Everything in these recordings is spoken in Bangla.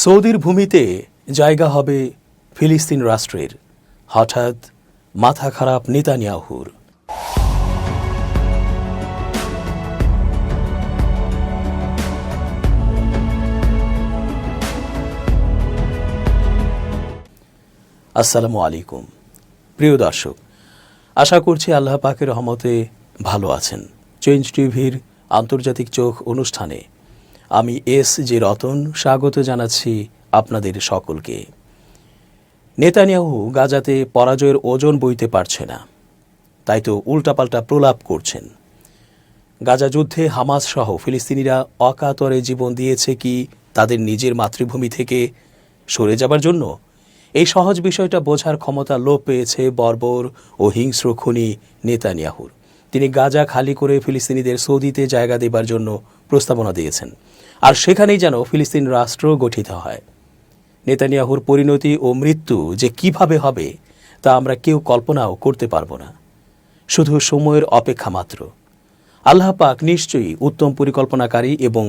সৌদির ভূমিতে জায়গা হবে ফিলিস্তিন রাষ্ট্রের, হঠাৎ মাথা খারাপ নেতানিয়াহুর। আসসালামু আলাইকুম প্রিয় দর্শক, আশা করছি আল্লাহ পাকের রহমতে ভালো আছেন। চেঞ্জ টিভির আন্তর্জাতিক চোখ অনুষ্ঠানে আমি এস.জি. রতন স্বাগত জানাচ্ছি আপনাদের সকলকে। নেতানিয়াহু গাজাতে পরাজয়ের ওজন বইতে পারছে না, তাই তো উল্টাপাল্টা প্রলাপ করছেন। গাজা যুদ্ধে হামাস সহ ফিলিস্তিনিরা অকাতরে জীবন দিয়েছে কি তাদের নিজের মাতৃভূমি থেকে সরে যাবার জন্য? এই সহজ বিষয়টা বোঝার ক্ষমতা লোপ পেয়েছে বর্বর ও হিংস্র খুনি নেতানিয়াহুর। তিনি গাজা খালি করে ফিলিস্তিনিদের সৌদিতে জায়গা দেবার জন্য প্রস্তাবনা দিয়েছেন, আর সেখানেই যেন ফিলিস্তিন রাষ্ট্র গঠিত হয়। নেতানিয়াহুর পরিণতি ও মৃত্যু যে কিভাবে হবে তা আমরা কেউ কল্পনাও করতে পারব না, শুধু সময়ের অপেক্ষা মাত্র। আল্লাহ পাক নিশ্চয়ই উত্তম পরিকল্পনাকারী এবং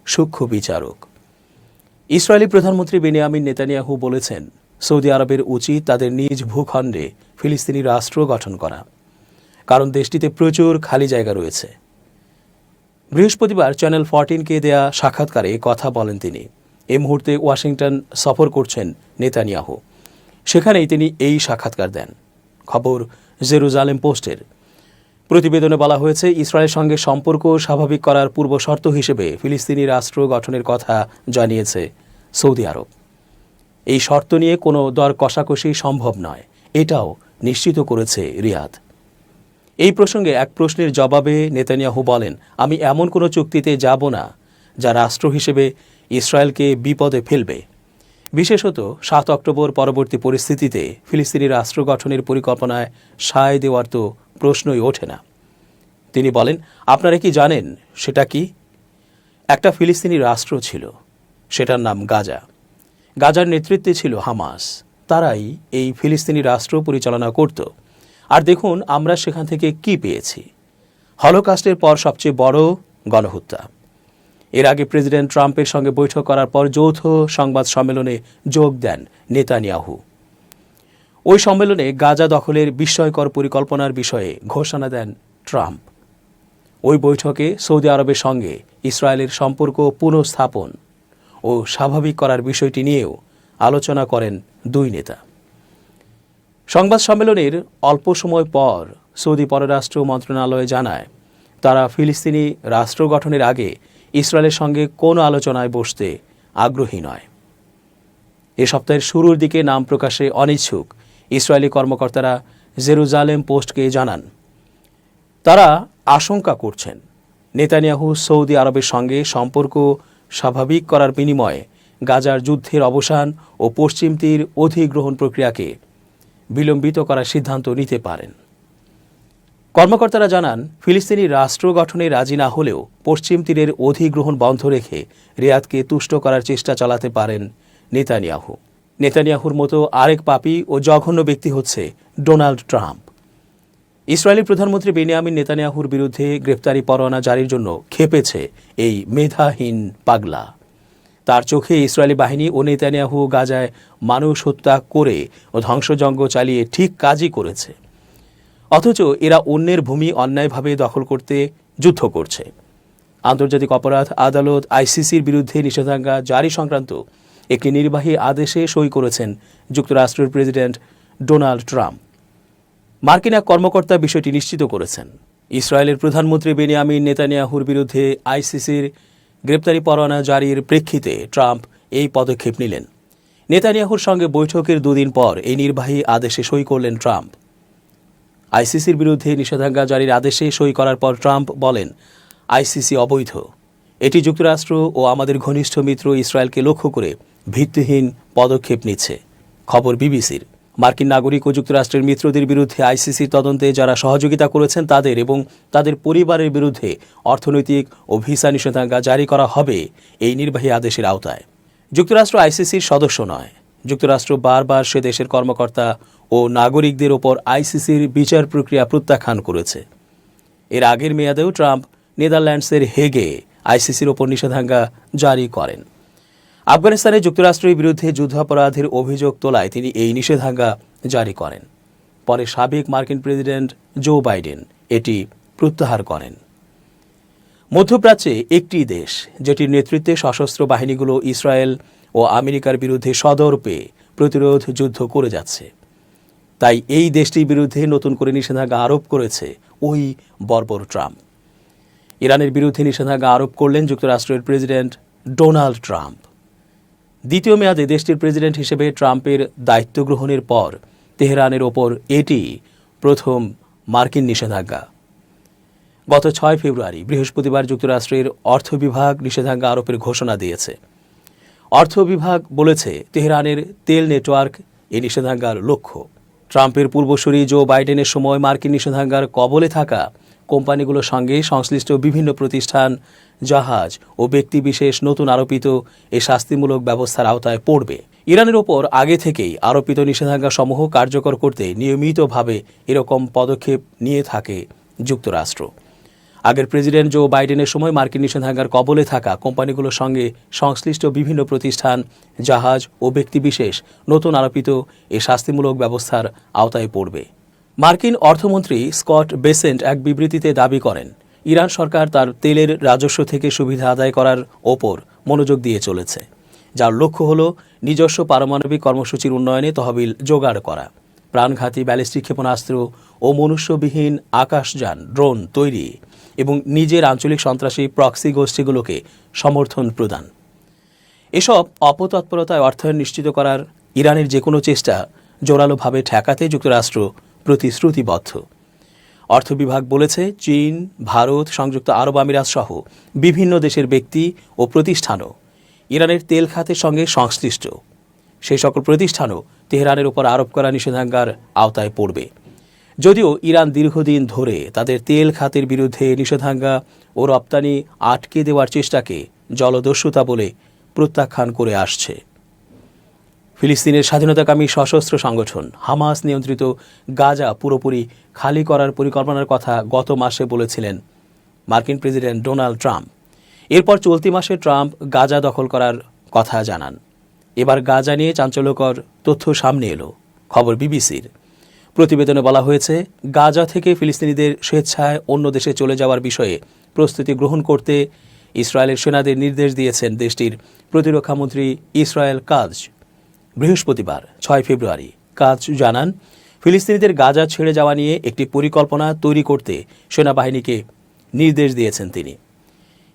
সূক্ষ্ম বিচারক। ইসরায়েলি প্রধানমন্ত্রী বেনিয়ামিন নেতানিয়াহু বলেছেন, সৌদি আরবের উচিত তাদের নিজ ভূখণ্ডে ফিলিস্তিনি রাষ্ট্র গঠন করা, কারণ দেশটিতে প্রচুর খালি জায়গা রয়েছে। বৃহস্পতিবার চ্যানেল 14-কে দেয়া সাক্ষাৎকারে কথা বলেন তিনি। এই মুহূর্তে ওয়াশিংটন সফর করছেন নেতানিয়াহু, সেখানেই তিনি এই সাক্ষাৎকার দেন। খবর জেরুজালেম পোস্টের। প্রতিবেদনে বলা হয়েছে, ইসরায়েলের সঙ্গে সম্পর্ক স্বাভাবিক করার পূর্ব শর্ত হিসেবে ফিলিস্তিনি রাষ্ট্র গঠনের কথা জানিয়েছে সৌদি আরব। এই শর্ত নিয়ে কোনো দর কষাকষি সম্ভব নয়, এটাও নিশ্চিত করেছে রিয়াদ। এই প্রসঙ্গে এক প্রশ্নের জবাবে নেতানিয়াহু বলেন, আমি এমন কোনো চুক্তিতে যাব না যা রাষ্ট্র হিসেবে ইসরায়েলকে বিপদে ফেলবে। বিশেষত 7 অক্টোবর পরবর্তী পরিস্থিতিতে ফিলিস্তিনি রাষ্ট্র গঠনের পরিকল্পনায় সায় দেওয়ার তো প্রশ্নই ওঠে না। তিনি বলেন, আপনারা কি জানেন সেটা কি? একটা ফিলিস্তিনি রাষ্ট্র ছিল, সেটার নাম গাজা। গাজার নেতৃত্বে ছিল হামাস, তারাই এই ফিলিস্তিনি রাষ্ট্র পরিচালনা করত। আর দেখুন আমরা সেখান থেকে কি পেয়েছি। হলোকাস্টের পর সবচেয়ে বড় গণহত্যা। এর আগে প্রেসিডেন্ট ট্রাম্পের সঙ্গে বৈঠক করার পর যৌথ সংবাদ সম্মেলনে যোগ দেন নেতানিয়াহু। ওই সম্মেলনে গাজা দখলের বিস্ময়কর পরিকল্পনার বিষয়ে ঘোষণা দেন ট্রাম্প। ওই বৈঠকে সৌদি আরবের সঙ্গে ইসরায়েলের সম্পর্ক পুনঃস্থাপন ও স্বাভাবিক করার বিষয়টি নিয়েও আলোচনা করেন দুই নেতা। সংবাদ সম্মেলনের অল্প সময় পর সৌদি পররাষ্ট্র মন্ত্রণালয় জানায়, তারা ফিলিস্তিনি রাষ্ট্র গঠনের আগে ইসরায়েলের সঙ্গে কোনো আলোচনায় বসতে আগ্রহী নয়। এ সপ্তাহের শুরুর দিকে নাম প্রকাশে অনিচ্ছুক ইসরায়েলি কর্মকর্তারা জেরুজালেম পোস্টকে জানান, তারা আশঙ্কা করছেন নেতানিয়াহু সৌদি আরবের সঙ্গে সম্পর্ক স্বাভাবিক করার বিনিময়ে গাজার যুদ্ধের অবসান ও পশ্চিম তীর অধিগ্রহণ প্রক্রিয়াকে বিলম্বিত করার সিদ্ধান্ত নিতে পারেন। কর্মকর্তারা জানান, ফিলিস্তিনি রাষ্ট্র গঠনে রাজি না হলেও পশ্চিম তীরের অধিগ্রহণ বন্ধ রেখে রিয়াদকে তুষ্ট করার চেষ্টা চালাতে পারেন নেতানিয়াহু। নেতানিয়াহুর মতো আরেক পাপী ও জঘন্য ব্যক্তি হচ্ছে ডোনাল্ড ট্রাম্প। ইসরায়েলি প্রধানমন্ত্রী বেনিয়ামিন নেতানিয়াহুর বিরুদ্ধে গ্রেফতারি পরোয়ানা জারির জন্য খেপেছে এই মেধাহীন পাগলা। তার চোখে ইসরায়েলি বাহিনী ও নেতানিয়াহু গাজায় মানুষ হত্যা করে ও ধ্বংসযজ্ঞ চালিয়ে ঠিক কাজই করেছে, অথচ এরা অন্যের ভূমি অন্যায়ভাবে দখল করতে যুদ্ধ করছে। আন্তর্জাতিক অপরাধ আদালত আইসিসির বিরুদ্ধে নিষেধাজ্ঞা জারি সংক্রান্ত একটি নির্বাহী আদেশে সই করেছেন যুক্তরাষ্ট্রের প্রেসিডেন্ট ডোনাল্ড ট্রাম্প। মার্কিন এক কর্মকর্তা বিষয়টি নিশ্চিত করেছেন। ইসরায়েলের প্রধানমন্ত্রী বেনিয়ামিন নেতানিয়াহুর বিরুদ্ধে আইসিসির গ্রেপ্তারি পরোয়ানা জারির প্রেক্ষিতে ট্রাম্প এই পদক্ষেপ নিলেন। নেতানিয়াহুর সঙ্গে বৈঠকের দুদিন পর এই নির্বাহী আদেশে সই করলেন ট্রাম্প। আইসিসির বিরুদ্ধে নিষেধাজ্ঞা জারির আদেশে সই করার পর ট্রাম্প বলেন, আইসিসি অবৈধ। এটি যুক্তরাষ্ট্র ও আমাদের ঘনিষ্ঠ মিত্র ইসরায়েলকে লক্ষ্য করে ভিত্তিহীন পদক্ষেপ নিচ্ছে। খবর বিবিসির। মার্কিন নাগরিক ও যুক্তরাষ্ট্রের মিত্রদের বিরুদ্ধে আইসিসির তদন্তে যারা সহযোগিতা করেছেন তাদের এবং তাদের পরিবারের বিরুদ্ধে অর্থনৈতিক ও ভিসা নিষেধাজ্ঞা জারি করা হবে এই নির্বাহী আদেশের আওতায়। যুক্তরাষ্ট্র আইসিসির সদস্য নয়। যুক্তরাষ্ট্র বারবার সে দেশের কর্মকর্তা ও নাগরিকদের ওপর আইসিসির বিচার প্রক্রিয়া প্রত্যাখ্যান করেছে। এর আগের মেয়াদেও ট্রাম্প নেদারল্যান্ডসের হেগে আইসিসির ওপর নিষেধাজ্ঞা জারি করেন। আফগানিস্তানে যুক্তরাষ্ট্রের বিরুদ্ধে যুদ্ধাপরাধের অভিযোগ তোলায় তিনি এই নিষেধাজ্ঞা জারি করেন। পরে সাবেক মার্কিন প্রেসিডেন্ট জো বাইডেন এটি প্রত্যাহার করেন। মধ্যপ্রাচ্যে একটি দেশ যেটির নেতৃত্বে সশস্ত্র বাহিনীগুলো ইসরায়েল ও আমেরিকার বিরুদ্ধে সদর্পে প্রতিরোধ যুদ্ধ করে যাচ্ছে, তাই এই দেশটির বিরুদ্ধে নতুন করে নিষেধাজ্ঞা আরোপ করেছে ওই বর্বর ট্রাম্প। ইরানের বিরুদ্ধে নিষেধাজ্ঞা আরোপ করলেন যুক্তরাষ্ট্রের প্রেসিডেন্ট ডোনাল্ড ট্রাম্প। দ্বিতীয় মেয়াদে দেশটির প্রেসিডেন্ট হিসেবে ট্রাম্পের দায়িত্ব গ্রহণের পর তেহরানের ওপর এটি প্রথম মার্কিন নিষেধাজ্ঞা। গত 6 ফেব্রুয়ারি বৃহস্পতিবার যুক্তরাষ্ট্রের অর্থ বিভাগ নিষেধাজ্ঞা আরোপের ঘোষণা দিয়েছে। অর্থ বিভাগ বলেছে, তেহরানের তেল নেটওয়ার্ক এই নিষেধাজ্ঞার লক্ষ্য। ট্রাম্পের পূর্বসূরি জো বাইডেনের সময় মার্কিন নিষেধাজ্ঞার কবলে থাকা কোম্পানিগুলোর সঙ্গে সংশ্লিষ্ট বিভিন্ন প্রতিষ্ঠান, জাহাজ ও ব্যক্তিবিশেষ নতুন আরোপিত এই শাস্তিমূলক ব্যবস্থার আওতায় পড়বে। ইরানের ওপর আগে থেকেই আরোপিত নিষেধাজ্ঞাসমূহ কার্যকর করতে নিয়মিতভাবে এরকম পদক্ষেপ নিয়ে থাকে যুক্তরাষ্ট্র। আগের প্রেসিডেন্ট জো বাইডেনের সময় মার্কিন নিষেধাজ্ঞার কবলে থাকা কোম্পানিগুলোর সঙ্গে সংশ্লিষ্ট বিভিন্ন প্রতিষ্ঠান, জাহাজ ও ব্যক্তিবিশেষ নতুন আরোপিত এই শাস্তিমূলক ব্যবস্থার আওতায় পড়বে। মার্কিন অর্থমন্ত্রী স্কট বেসেন্ট এক বিবৃতিতে দাবি করেন, ইরান সরকার তার তেলের রাজস্ব থেকে সুবিধা আদায় করার ওপর মনোযোগ দিয়ে চলেছে, যার লক্ষ্য হল নিজস্ব পারমাণবিক কর্মসূচির উন্নয়নে তহবিল জোগাড় করা, প্রাণঘাতী ব্যালিস্টিক ক্ষেপণাস্ত্র ও মনুষ্যবিহীন আকাশযান ড্রোন তৈরি এবং নিজের আঞ্চলিক সন্ত্রাসী প্রক্সি গোষ্ঠীগুলোকে সমর্থন প্রদান। এসব অপতৎপরতায় অর্থায়ন নিশ্চিত করার ইরানের যে কোনো চেষ্টা জোরালোভাবে ঠেকাতে যুক্তরাষ্ট্র প্রতিশ্রুতিবদ্ধ। অর্থ বিভাগ বলেছে, চীন, ভারত, সংযুক্ত আরব আমিরাত সহ বিভিন্ন দেশের ব্যক্তি ও প্রতিষ্ঠানও ইরানের তেল খাতের সঙ্গে সংশ্লিষ্ট। সেই সকল প্রতিষ্ঠানও তেহরানের উপর আরোপ করা নিষেধাজ্ঞার আওতায় পড়বে। যদিও ইরান দীর্ঘদিন ধরে তাদের তেল খাতের বিরুদ্ধে নিষেধাজ্ঞা ও রপ্তানি আটকে দেওয়ার চেষ্টাকে জলদস্যুতা বলে প্রত্যাখ্যান করে আসছে। ফিলিস্তিনের স্বাধীনতাকামী সশস্ত্র সংগঠন হামাস নিয়ন্ত্রিত গাজা পুরোপুরি খালি করার পরিকল্পনার কথা গত মাসে বলেছিলেন মার্কিন প্রেসিডেন্ট ডোনাল্ড ট্রাম্প। এরপর চলতি মাসে ট্রাম্প গাজা দখল করার কথা জানান। এবার গাজা নিয়ে চাঞ্চল্যকর তথ্য সামনে এলো। খবর বিবিসির। প্রতিবেদনে বলা হয়েছে, গাজা থেকে ফিলিস্তিনিদের স্বেচ্ছায় অন্য দেশে চলে যাওয়ার বিষয়ে প্রস্তুতি গ্রহণ করতে ইসরায়েলের সেনাদের নির্দেশ দিয়েছেন দেশটির প্রতিরক্ষামন্ত্রী ইসরায়েল কাৎজ। বৃহস্পতিবার 6 ফেব্রুয়ারি কাৎজ জানান, ফিলিস্তিনিদের গাজা ছেড়ে যাওয়া নিয়ে একটি পরিকল্পনা তৈরি করতে সেনাবাহিনীকে নির্দেশ দিয়েছেন তিনি।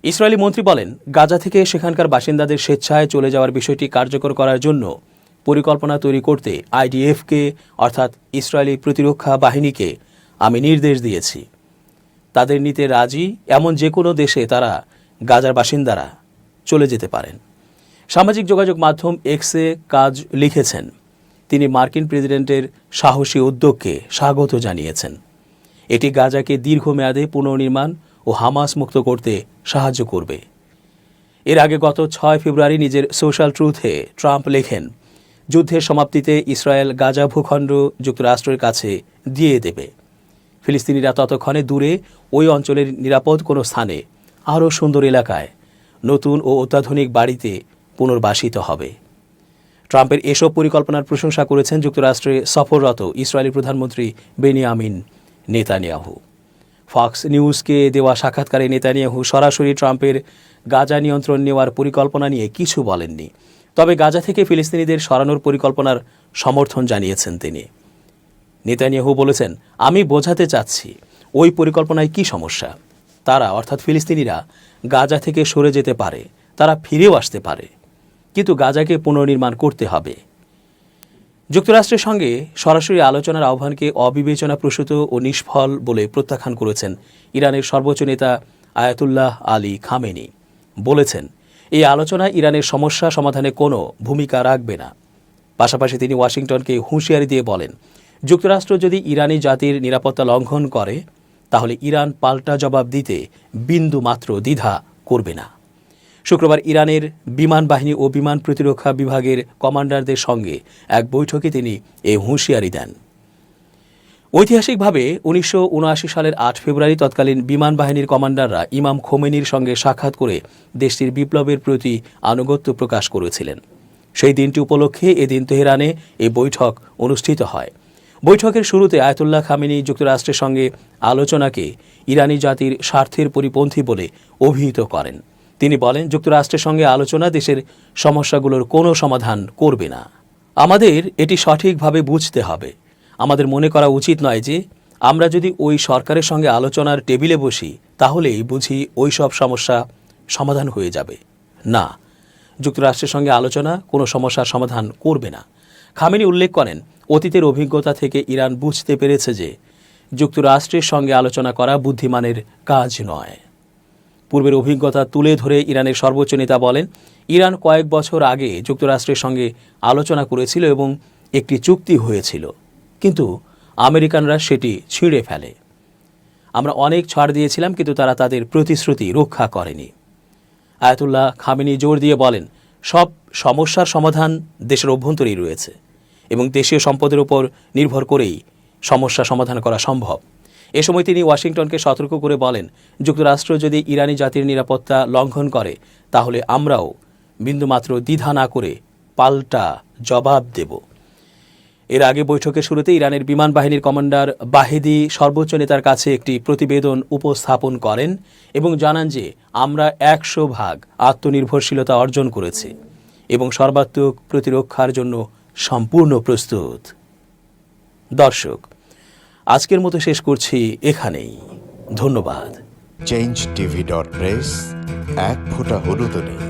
ইসরায়েলি মন্ত্রী বলেন, গাজা থেকে সেখানকার বাসিন্দাদের স্বেচ্ছায় চলে যাওয়ার বিষয়টি কার্যকর করার জন্য পরিকল্পনা তৈরি করতে আইডিএফকে অর্থাৎ ইসরায়েলি প্রতিরক্ষা বাহিনীকে আমি নির্দেশ দিয়েছি। তাদের নিতে রাজি এমন যে কোনো দেশে তারা গাজার বাসিন্দারা চলে যেতে পারেন। সামাজিক যোগাযোগ মাধ্যম এক্সে কাজ লিখেছেন, তিনি মার্কিন প্রেসিডেন্টের সাহসী উদ্যোগকে স্বাগত জানিয়েছেন। এটি গাজাকে দীর্ঘমেয়াদে পুনর্নির্মাণ ও হামাস মুক্ত করতে সাহায্য করবে। এর আগে গত 6 ফেব্রুয়ারি নিজের সোশ্যাল ট্রুথে ট্রাম্প লেখেন, যুদ্ধের সমাপ্তিতে ইসরায়েল গাজা ভূখণ্ড যুক্তরাষ্ট্রের কাছে দিয়ে দেবে। ফিলিস্তিনিরা ততক্ষণে দূরে ওই অঞ্চলের নিরাপদ কোনো স্থানে আরও সুন্দর এলাকায় নতুন ও অত্যাধুনিক বাড়িতে পুনর্বাসিত হবে। ট্রাম্পের এসব পরিকল্পনার প্রশংসা করেছেন যুক্তরাষ্ট্রে সফররত ইসরায়েলি প্রধানমন্ত্রী বেনিয়ামিন নেতানিয়াহু। ফক্স নিউজকে দেওয়া সাক্ষাৎকারে নেতানিয়াহু সরাসরি ট্রাম্পের গাজা নিয়ন্ত্রণ নেওয়ার পরিকল্পনা নিয়ে কিছু বলেননি, তবে গাজা থেকে ফিলিস্তিনিদের সরানোর পরিকল্পনার সমর্থন জানিয়েছেন তিনি। নেতানিয়াহু বলেছেন, আমি বোঝাতে চাচ্ছি ওই পরিকল্পনায় কি সমস্যা। তারা অর্থাৎ ফিলিস্তিনিরা গাজা থেকে সরে যেতে পারে, তারা ফিরেও আসতে পারে, কিন্তু গাজাকে পুনর্নির্মাণ করতে হবে। যুক্তরাষ্ট্রের সঙ্গে সরাসরি আলোচনার আহ্বানকে অবিবেচনাপ্রসূত ও নিষ্ফল বলে প্রত্যাখ্যান করেছেন ইরানের সর্বোচ্চ নেতা আয়াতুল্লাহ আলী খামেনি। বলেছেন, এই আলোচনা ইরানের সমস্যা সমাধানে কোনো ভূমিকা রাখবে না। পাশাপাশি তিনি ওয়াশিংটনকে হুঁশিয়ারি দিয়ে বলেন, যুক্তরাষ্ট্র যদি ইরানি জাতির নিরাপত্তা লঙ্ঘন করে তাহলে ইরান পাল্টা জবাব দিতে বিন্দু মাত্র দ্বিধা করবে না। শুক্রবার ইরানের বিমান বাহিনী ও বিমান প্রতিরক্ষা বিভাগের কমান্ডারদের সঙ্গে এক বৈঠকে তিনি এই হুঁশিয়ারি দেন। ঐতিহাসিকভাবে 1979 সালের 8 ফেব্রুয়ারি তৎকালীন বিমান বাহিনীর কমান্ডাররা ইমাম খোমেনির সঙ্গে সাক্ষাৎ করে দেশটির বিপ্লবের প্রতি আনুগত্য প্রকাশ করেছিলেন। সেই দিনটি উপলক্ষে এদিন তেহরানে এই বৈঠক অনুষ্ঠিত হয়। বৈঠকের শুরুতে আয়াতুল্লাহ খামেনি যুক্তরাষ্ট্রের সঙ্গে আলোচনাকে ইরানি জাতির স্বার্থের পরিপন্থী বলে অভিহিত করেন। তিনি বলেন, যুক্তরাষ্ট্রের সঙ্গে আলোচনা দেশের সমস্যাগুলোর কোনো সমাধান করবে না। আমাদের এটি সঠিকভাবে বুঝতে হবে। আমাদের মনে করা উচিত নয় যে আমরা যদি ওই সরকারের সঙ্গে আলোচনার টেবিলে বসি তাহলেই বুঝি ওই সব সমস্যা সমাধান হয়ে যাবে। না, যুক্তরাষ্ট্রের সঙ্গে আলোচনা কোনো সমস্যার সমাধান করবে না। খামেনি উল্লেখ করেন, অতীতের অভিজ্ঞতা থেকে ইরান বুঝতে পেরেছে যে যুক্তরাষ্ট্রের সঙ্গে আলোচনা করা বুদ্ধিমানের কাজ নয়। পূর্বের অভিজ্ঞতা তুলে ধরে ইরানের সর্বোচ্চ নেতা বলেন, ইরান কয়েক বছর আগে যুক্তরাষ্ট্রের সঙ্গে আলোচনা করেছিল এবং একটি চুক্তি হয়েছিল, কিন্তু আমেরিকানরা সেটি ছিঁড়ে ফেলে। আমরা অনেক ছাড় দিয়েছিলাম, কিন্তু তারা তাদের প্রতিশ্রুতি রক্ষা করেনি। আয়াতুল্লাহ খামেনি জোর দিয়ে বলেন, সব সমস্যার সমাধান দেশের অভ্যন্তরেই রয়েছে এবং দেশীয় সম্পদের উপর নির্ভর করেই সমস্যা সমাধান করা সম্ভব। এ সময় তিনি ওয়াশিংটনকে সতর্ক করে বলেন, যুক্তরাষ্ট্র যদি ইরানি জাতির নিরাপত্তা লঙ্ঘন করে তাহলে আমরাও বিন্দুমাত্র দ্বিধা না করে পাল্টা জবাব দেব। এর আগে বৈঠকের শুরুতে ইরানের বিমান বাহিনীর কমান্ডার বাহেদি সর্বোচ্চ নেতার কাছে একটি প্রতিবেদন উপস্থাপন করেন এবং জানান যে আমরা 100% আত্মনির্ভরশীলতা অর্জন করেছি এবং সর্বাত্মক প্রতিরক্ষার জন্য সম্পূর্ণ প্রস্তুত। দর্শক, আজকের মতো শেষ করছি এখানেই। ধন্যবাদ। change tv.press, এক ফোঁটা হলুদও নেই।